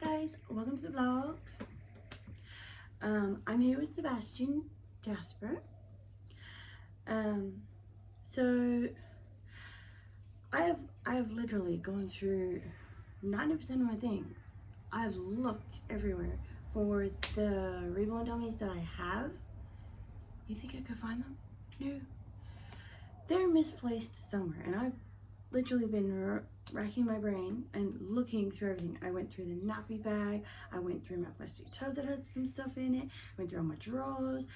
Hi guys, welcome to the vlog. I'm here with Sebastian Jasper. So I have literally gone through 90% of my things. I've looked everywhere for the reborn dummies that I have. You think I could find them? No. They're misplaced somewhere, and I've literally been racking my brain and looking through everything. I went through the nappy bag, I went through my plastic tub that has some stuff in it, went through all my drawers.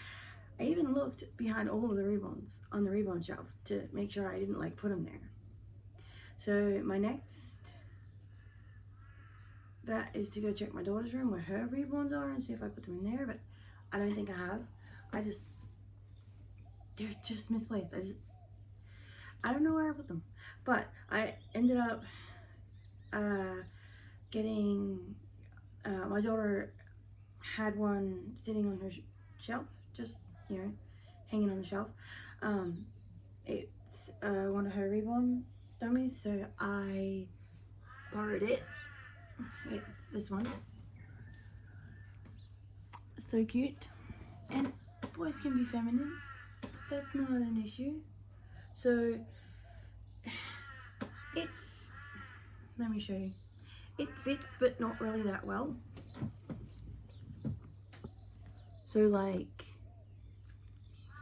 I even looked behind all of the reborns on the reborn shelf to make sure I didn't put them there. So my next that is to go check my daughter's room where her reborns are and see if I put them in there, but I don't think I have. They're just misplaced. I don't know where I put them, but I ended up getting my daughter had one sitting on her shelf, just hanging on the shelf. It's one of her reborn dummies, so I borrowed it. It's this one. So cute, and boys can be feminine. That's not an issue. So let me show you. It fits, but not really that well. So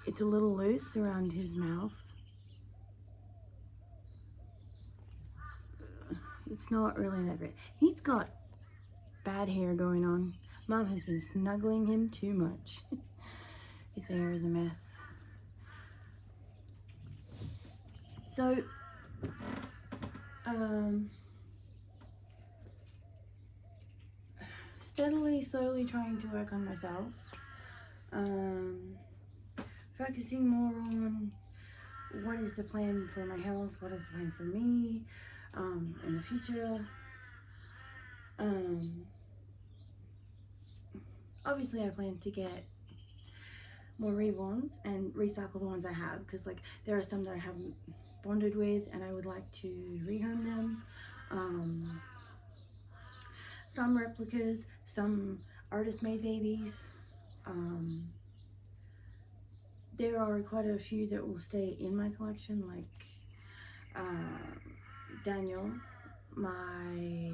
it's a little loose around his mouth. It's not really that great. He's got bad hair going on. Mom has been snuggling him too much. His hair is a mess. So, slowly trying to work on myself. Focusing more on what is the plan for my health, what is the plan for me in the future. Obviously I plan to get more reborns and recycle the ones I have, because there are some that I haven't bonded with and I would like to rehome them. Some replicas, some artist-made babies. There are quite a few that will stay in my collection, like Daniel, my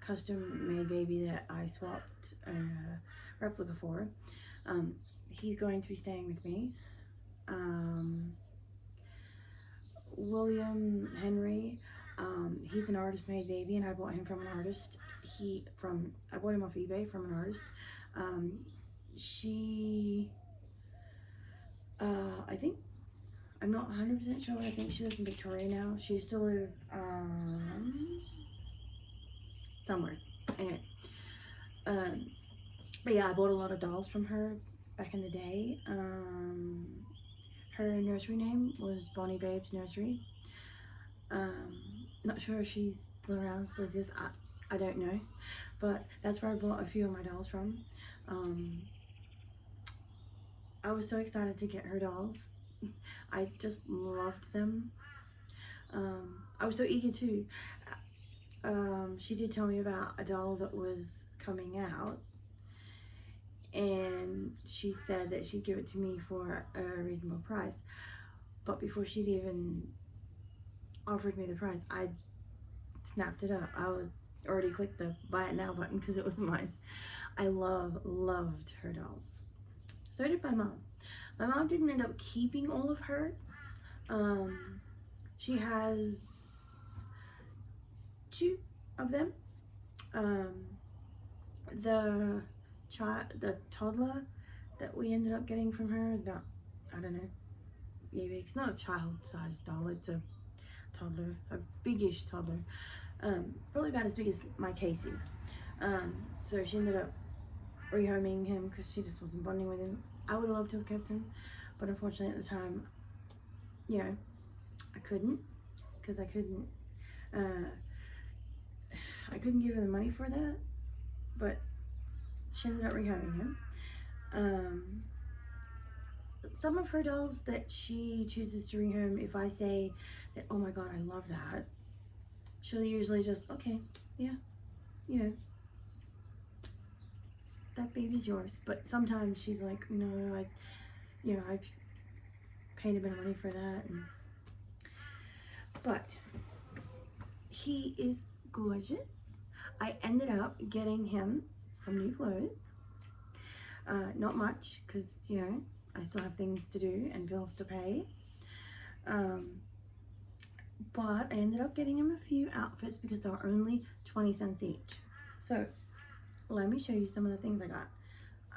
custom-made baby that I swapped a replica for. He's going to be staying with me. William Henry, he's an artist-made baby, and I bought him from an artist. I bought him off eBay from an artist. I think, I'm not 100% sure, but I think she lives in Victoria now. She used to live somewhere. Anyway, but yeah, I bought a lot of dolls from her back in the day. Her nursery name was Bonnie Babe's Nursery. Not sure if she's still around, still exists. I don't know, but that's where I bought a few of my dolls from. I was so excited to get her dolls. I just loved them. I was so eager too. She did tell me about a doll that was coming out, and she said that she'd give it to me for a reasonable price. But before she'd even offered me the price, I snapped it up. I was already clicked the buy it now button because it was mine. I loved her dolls. So did my mom. My mom didn't end up keeping all of hers. She has 2 of them. The toddler that we ended up getting from her is about, I don't know, maybe it's not a child-sized doll. It's a toddler, a biggish toddler, probably about as big as my Casey. So she ended up rehoming him because she just wasn't bonding with him. I would love to have kept him, but unfortunately at the time, I couldn't, because I couldn't give her the money for that. But she ended up rehoming him. Some of her dolls that she chooses to rehome, if I say that, oh my god, I love that, she'll usually just, okay, yeah, that baby's yours. But sometimes she's like, no, I've paid a bit of money for that. But he is gorgeous. I ended up getting him some new clothes. Not much, because, I still have things to do and bills to pay. But I ended up getting him a few outfits because they were only 20 cents each. So let me show you some of the things I got.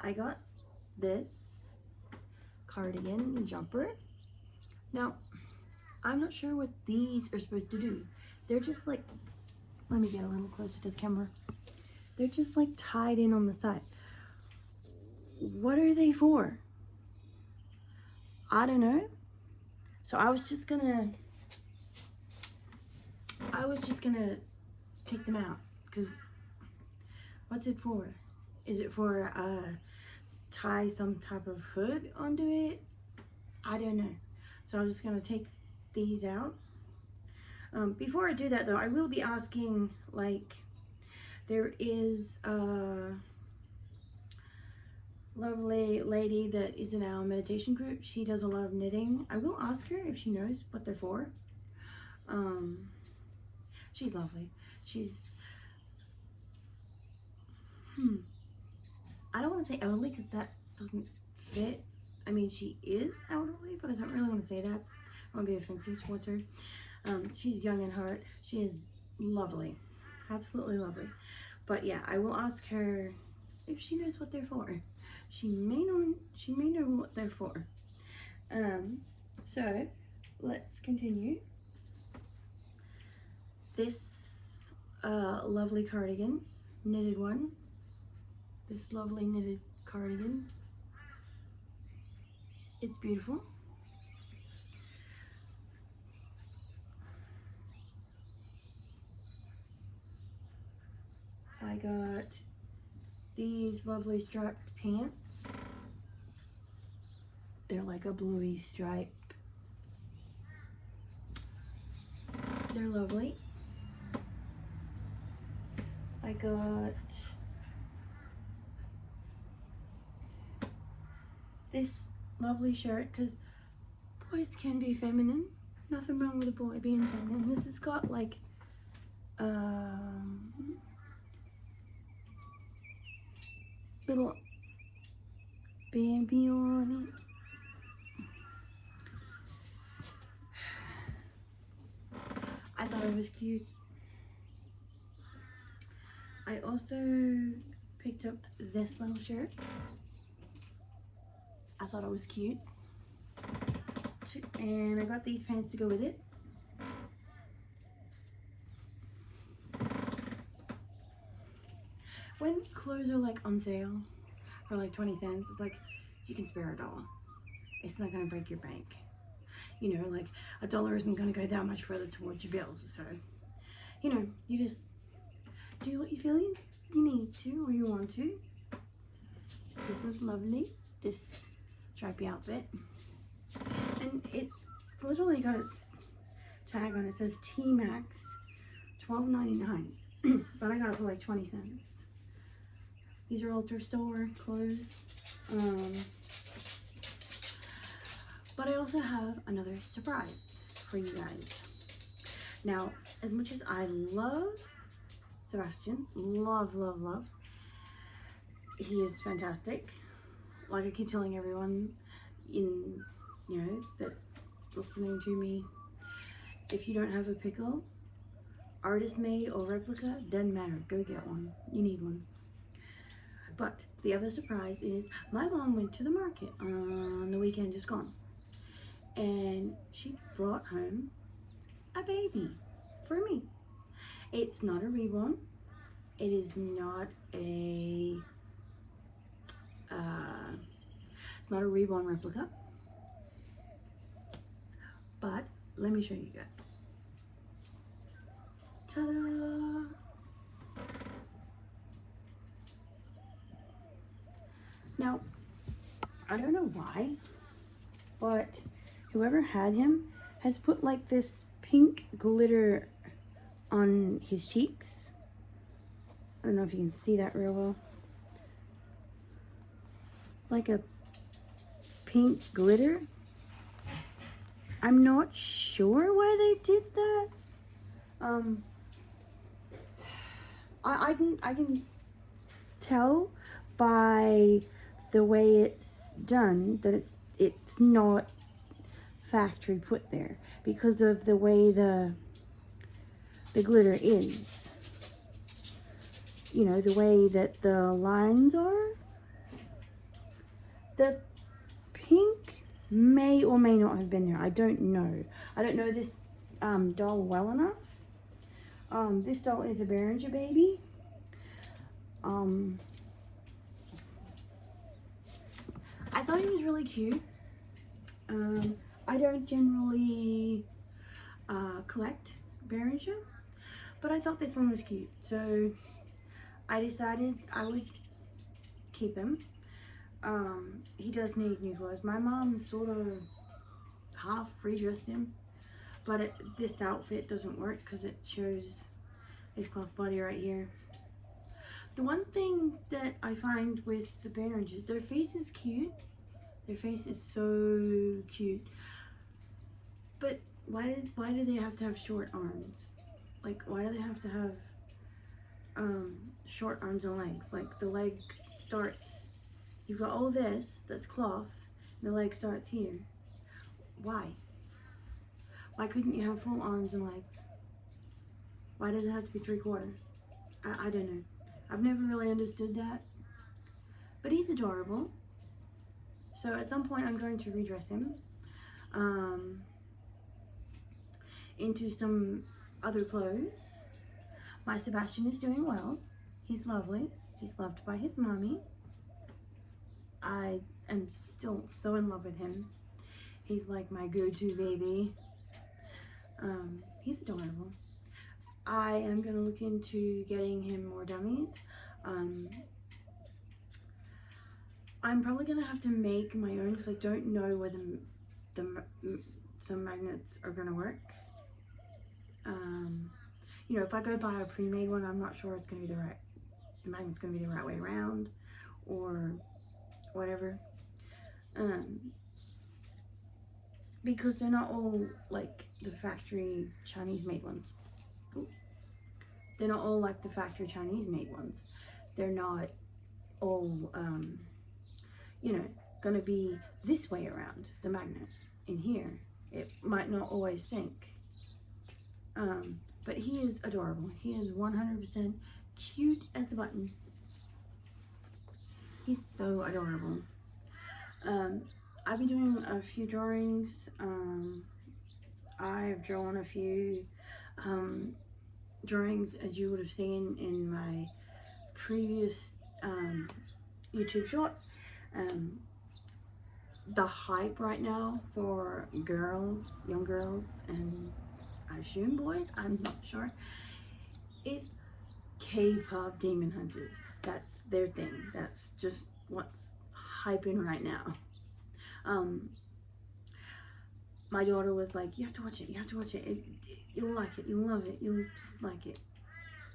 I got this cardigan and jumper. Now, I'm not sure what these are supposed to do. They're just like, let me get a little closer to the camera. They're just like tied in on the side. What are they for? I don't know. So I was just gonna take them out, because what's it for? Is it for tie some type of hood onto it? I don't know. So I'm just gonna take these out. Before I do that though, I will be asking, like, there is a lovely lady that is in our meditation group. She does a lot of knitting. I will ask her if she knows what they're for. She's lovely. She's, I don't want to say elderly because that doesn't fit. I mean, she is elderly, but I don't really want to say that. I want to be offensive towards her. She's young in heart. She is lovely. Absolutely lovely. But yeah, I will ask her if she knows what they're for. She may know what they're for. So let's continue. This lovely cardigan, knitted one. This lovely knitted cardigan. It's beautiful. I got these lovely striped pants. They're like a bluey stripe. They're lovely. I got this lovely shirt, because boys can be feminine. Nothing wrong with a boy being feminine. This has got like little baby on it. I thought it was cute. I also picked up this little shirt. I thought it was cute. And I got these pants to go with it. When clothes are like on sale for like 20 cents, it's like you can spare $1. It's not gonna break your bank. Like $1 isn't gonna go that much further towards your bills. So, you just do what you feel you need to or you want to. This is lovely. This stripy outfit. And it's literally got its tag on it. It says T-Max $12.99. But I got it for like 20 cents. These are all thrift store clothes. But I also have another surprise for you guys. Now, as much as I love Sebastian, love, he is fantastic. Like I keep telling everyone that's listening to me, if you don't have a pickle, artist made or replica, doesn't matter, go get one. You need one. But the other surprise is my mom went to the market on the weekend just gone, and she brought home a baby for me. It's not a reborn. It is not a reborn replica. But let me show you guys. Ta-da! Now, I don't know why, but whoever had him has put like this pink glitter on his cheeks. I don't know if you can see that real well. like a pink glitter. I'm not sure why they did that. I can tell by the way it's done that it's not factory put there because of the way the glitter is. You know, the way that the lines are. The pink may or may not have been there. I don't know. I don't know this doll well enough. This doll is a Behringer baby. I thought he was really cute. I don't generally collect Behringer, but I thought this one was cute, so I decided I would keep him. He does need new clothes. My mom sort of half redressed him, but this outfit doesn't work because it shows his cloth body right here. The one thing that I find with the Behringers, their face is cute. Their face is so cute. But why do they have to have short arms? Like, why do they have to have short arms and legs? Like, the leg starts, you've got all this that's cloth, and the leg starts here. Why? Why couldn't you have full arms and legs? Why does it have to be 3/4? I don't know. I've never really understood that. But he's adorable. So at some point I'm going to redress him into some other clothes. My Sebastian is doing well. He's lovely. He's loved by his mommy. I am still so in love with him. He's like my go-to baby. He's adorable. I am going to look into getting him more dummies. I'm probably going to have to make my own because I don't know whether some magnets are going to work. You know, if I go buy a pre-made one, I'm not sure it's going to be the magnet's going to be the right way around or whatever. Because they're not all like the factory Chinese made ones. Ooh. They're not all like the factory Chinese made ones. They're not all, you know, going to be this way around the magnet in here. It might not always sync. But he is adorable. He is 100% cute as a button. He's so adorable. I've been doing a few drawings. I've drawn a few drawings, as you would have seen in my previous YouTube short. The hype right now for girls, young girls, and I assume boys, I'm not sure, is K-pop demon hunters. That's their thing. That's just what's hyping right now. My daughter was like, you have to watch it, you have to watch it. You'll like it, you'll love it, you'll just like it.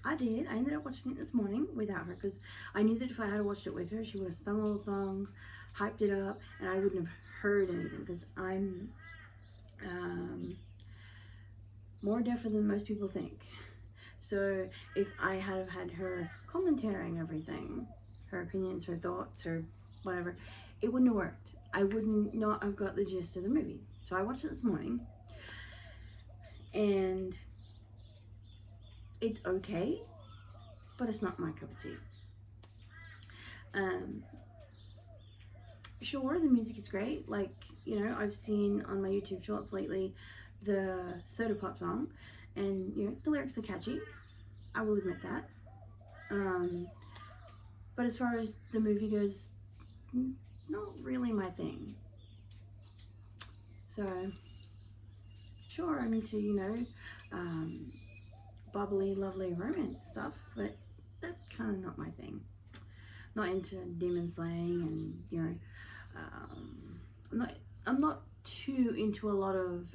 I did. I ended up watching it this morning without her because I knew that if I had watched it with her, she would have sung all the songs, hyped it up, and I wouldn't have heard anything because I'm more deafer than most people think. So if I had had her commentating everything, her opinions, her thoughts, her whatever, it wouldn't have worked. I wouldn't not have got the gist of the movie. So I watched it this morning, and it's okay, but it's not my cup of tea. Sure, the music is great. Like, you know, I've seen on my YouTube shorts lately the Soda Pop song, and, you know, the lyrics are catchy. I will admit that. But as far as the movie goes, not really my thing. So, sure, I'm into, you know, bubbly, lovely romance stuff, but that's kind of not my thing. Not into demon slaying, and, you know, I'm not too into a lot of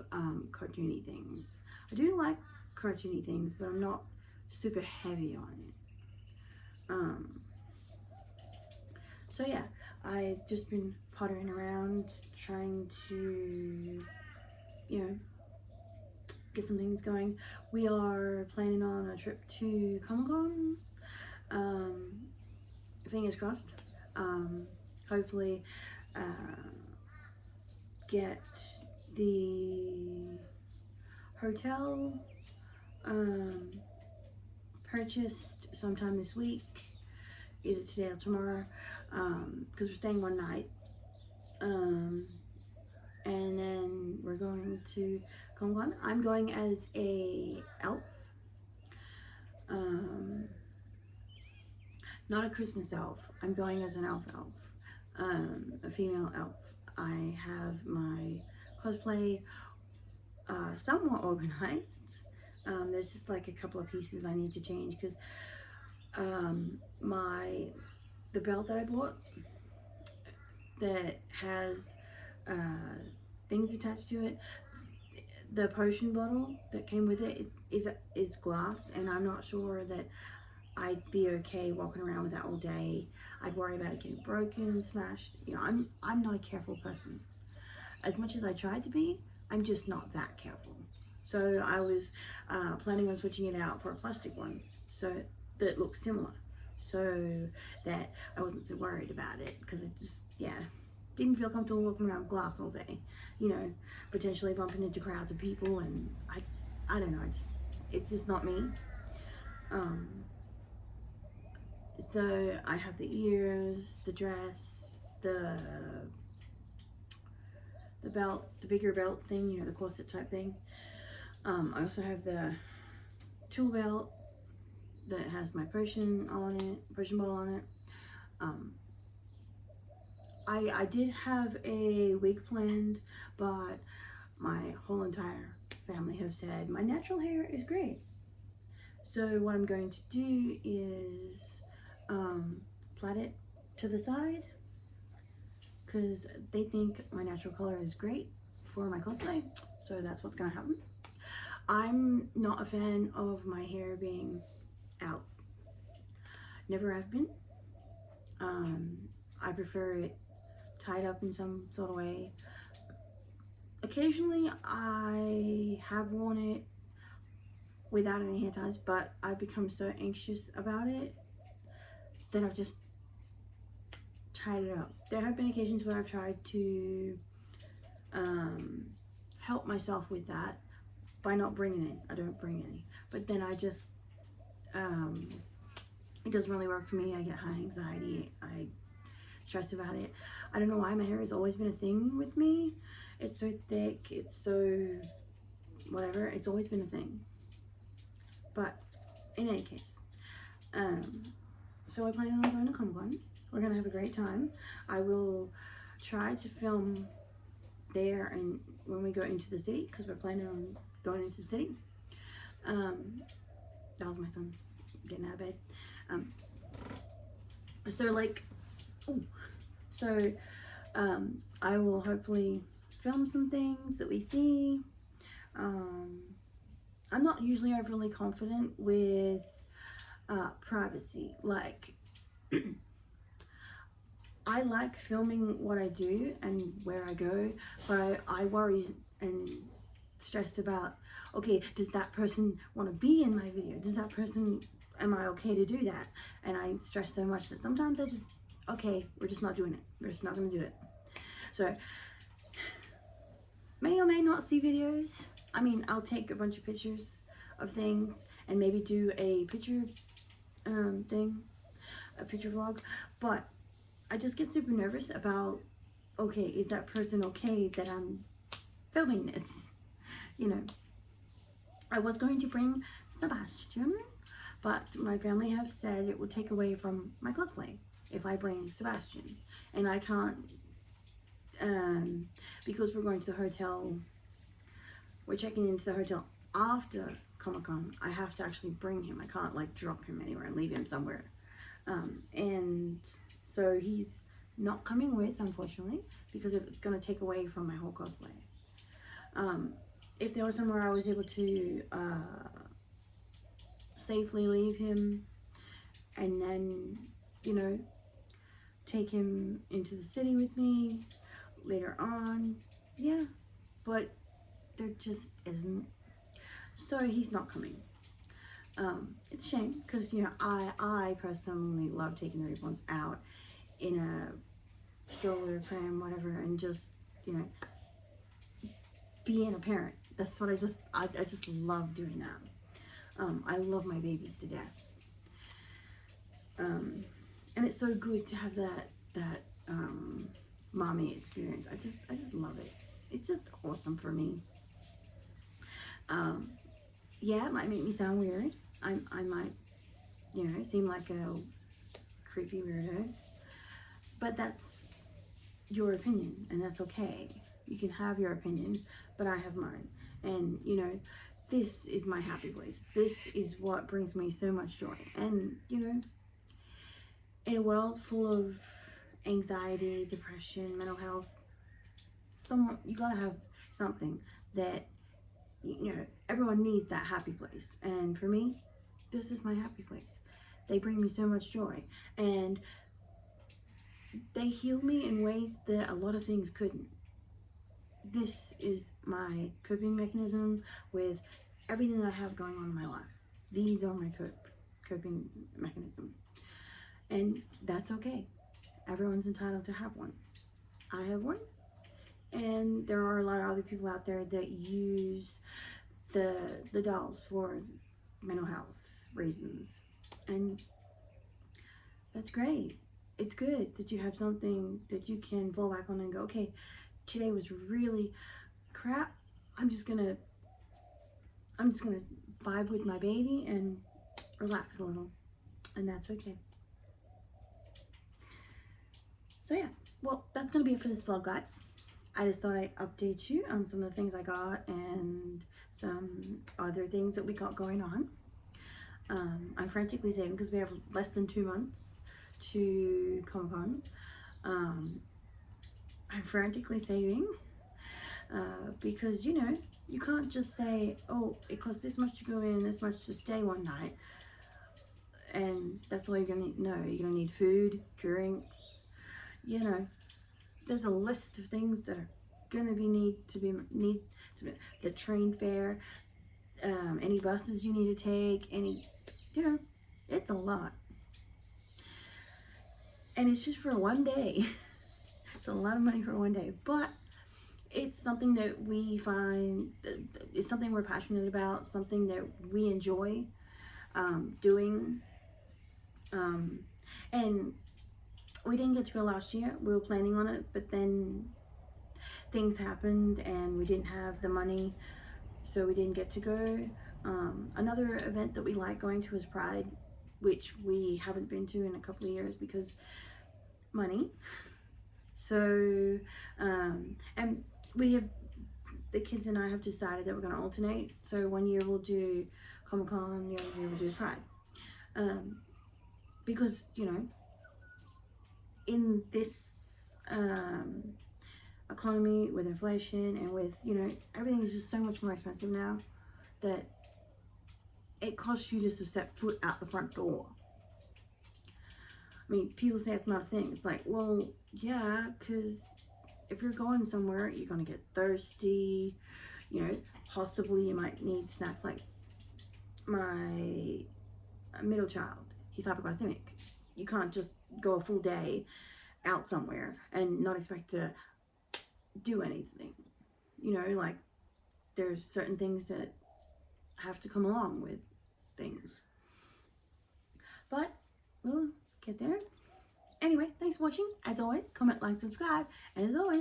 cartoony things. I do like cartoony things, but I'm not super heavy on it. So yeah, I've just been pottering around trying to, you know, get some things going. We are planning on a trip to Comic-Con. Fingers crossed. Hopefully get the hotel purchased sometime this week, either today or tomorrow, because we're staying one night. And then we're going to Comic-Con. I'm going as a elf. Not a Christmas elf. I'm going as an elf, a female elf. I have my cosplay somewhat organized. There's just like a couple of pieces I need to change because the belt that I bought that has things attached to it, the potion bottle that came with it is glass, and I'm not sure that I'd be okay walking around with that all day. I'd worry about it getting broken, smashed. You know, I'm not a careful person. As much as I tried to be, I'm just not that careful. So I was planning on switching it out for a plastic one, so that looks similar, so that I wasn't so worried about it, because it just, yeah, didn't feel comfortable walking around with glass all day, you know, potentially bumping into crowds of people, and I don't know, it's just not me. So I have the ears, the dress, the belt, the bigger belt thing, you know, the corset type thing. I also have the tool belt that has my potion bottle on it. I did have a wig planned, but my whole entire family have said my natural hair is great. So what I'm going to do is plait it to the side, because they think my natural color is great for my cosplay, so that's what's gonna happen. I'm not a fan of my hair being out. Never have been. I prefer it tied up in some sort of way. Occasionally I have worn it without any hair ties, but I've become so anxious about it that I've just tied it up. There have been occasions where I've tried to help myself with that by not bringing it. I don't bring any, but then I just it doesn't really work for me. I get high anxiety, I stress about it. I don't know why my hair has always been a thing with me. It's so thick, it's so whatever, it's always been a thing. But in any case, so I plan on going to Comic-Con. We're gonna have a great time. I will try to film there and when we go into the city, because we're planning on going into the city. That was my son getting out of bed. So like, ooh, so I will hopefully film some things that we see. I'm not usually overly confident with privacy. Like, I like filming what I do and where I go, but I worry and stressed about, okay, does that person want to be in my video? Does that person, am I okay to do that? And I stress so much that sometimes I just, okay, we're just not doing it. We're just not going to do it. So, may or may not see videos. I mean, I'll take a bunch of pictures of things and maybe do a picture a picture vlog, but I just get super nervous about, okay, is that person okay that I'm filming this? You know, I was going to bring Sebastian, but my family have said it will take away from my cosplay if I bring Sebastian, and I can't, because we're going to the hotel, we're checking into the hotel after Comic-Con. I have to actually bring him. I can't like drop him anywhere and leave him somewhere. And so he's not coming with, unfortunately, because it's going to take away from my whole cosplay. If there was somewhere I was able to safely leave him and then, you know, take him into the city with me later on. Yeah, but there just isn't. So he's not coming. It's a shame because, you know, I personally love taking the reborns out in a stroller, pram, whatever, and just, you know, being a parent. That's what I just love doing that. I love my babies to death. And it's so good to have that mommy experience. I just love it. It's just awesome for me. Yeah, it might make me sound weird. I might, you know, seem like a creepy weirdo, but that's your opinion, and that's okay. You can have your opinion, but I have mine. And, you know, this is my happy place. This is what brings me so much joy. And, you know, in a world full of anxiety, depression, mental health, you gotta have something that, you know, everyone needs that happy place. And for me, this is my happy place. They bring me so much joy, and they heal me in ways that a lot of things couldn't. This is my coping mechanism with everything that I have going on in my life. These are my coping mechanism, and that's okay. Everyone's entitled to have one. I have one, and there are a lot of other people out there that use the dolls for mental health reasons, and that's great. It's good that you have something that you can fall back on and go, okay, today was really crap. I'm just gonna vibe with my baby and relax a little, and that's okay. So yeah, well, that's gonna be it for this vlog, guys. I just thought I'd update you on some of the things I got and some other things that we got going on. I'm frantically saving because we have less than 2 months to Comic-Con. I'm frantically saving because, you know, you can't just say, oh, it costs this much to go in, this much to stay one night, and that's all you're gonna need. No, you're gonna need food, drinks, you know, there's a list of things that are gonna be the train fare, any buses you need to take, you know, it's a lot, and it's just for one day. It's a lot of money for one day, but it's something that we find, it's something we're passionate about, something that we enjoy doing, and we didn't get to go last year. We were planning on it, but then things happened and we didn't have the money, so we didn't get to go. Another event that we like going to is Pride, which we haven't been to in a couple of years because money. So, and the kids and I have decided that we're going to alternate. So one year we'll do Comic-Con, the other year we'll do Pride. Because, you know, in this economy with inflation and with, you know, everything is just so much more expensive now that it costs you just to step foot out the front door. I mean, people say it's not a thing. It's like, well, yeah, because if you're going somewhere, you're going to get thirsty, you know, possibly you might need snacks. Like my middle child, he's hypoglycemic. You can't just go a full day out somewhere and not expect to do anything. You know, like there's certain things that have to come along with things. But we'll get there. Anyway, thanks for watching. As always, comment, like, subscribe, and as always,